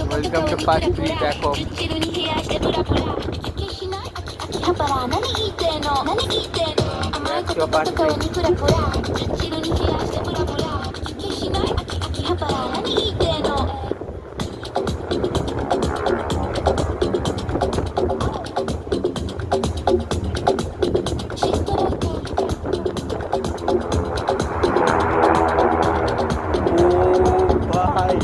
welcome to part 3 দেখো ভাই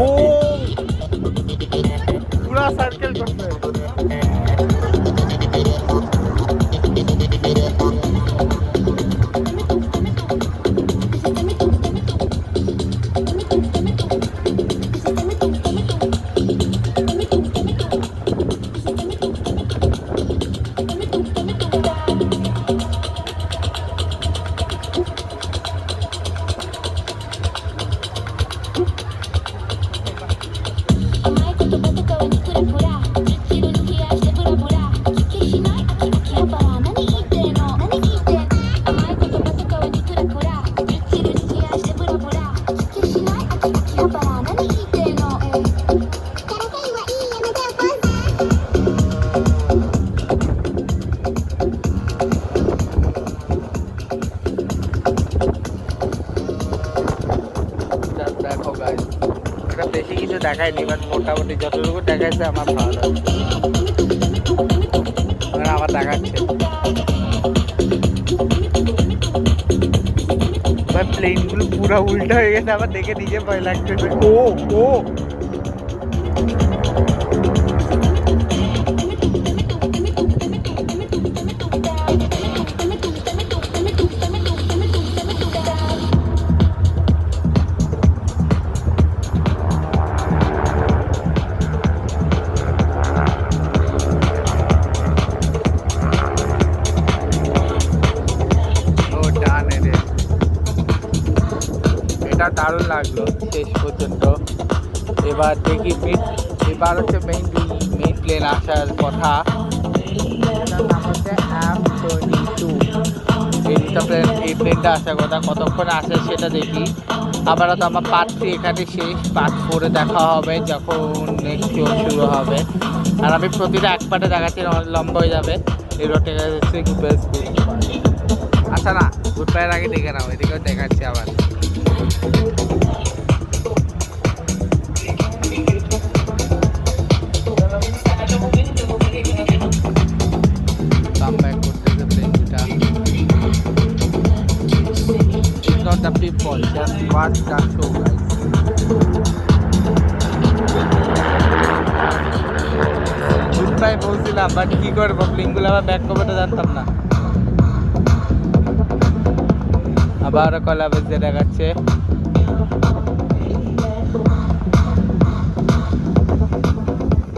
ও পুরা সার্কেল করছে দেখো গাইস এটা বেশি কিছু দেখায়নি বাট মোটামুটি যতটুকু দেখাইছে আমার ভালো লাগছে মানে আমার দেখাচ্ছে ভাই প্লেনগুলো পুরো উল্টা হয়ে গেছে আমার দেখে নিজে ভয় লাগতেছে ও ও এটা দারুণ লাগলো শেষ পর্যন্ত এবার দেখি এবার হচ্ছে মেইন প্লেন আসার কথা এটার নাম হচ্ছে F-22 এই প্লেনটা আসার কথা কতক্ষণ আসে সেটা দেখি আপাতত আমার পার্ট 3 এখানে শেষ পার্ট 4-এ দেখা হবে যখন নেক্সট শো শুরু হবে আর আমি প্রতিটা এক পার্টে দেখাচ্ছি অনেক লম্বা হয়ে যাবে এই রোডটা হচ্ছে গুড আচ্ছা না গুড বাইয়ের আগে দেখে নাও এদিকেও দেখাচ্ছি আবার the people just watch the show guys goodbye বলছিলাম বাট কি করবো লিঙ্কগুলো আবার ব্যাক করতে জানতাম না আবার কলাবে যে দেখাচ্ছে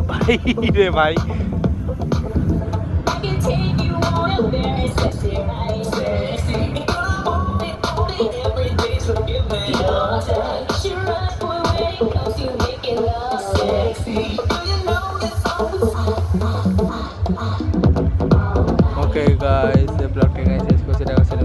ভাই রে ভাই Okay guys, the vlog শেষ করছি দেখা হচ্ছে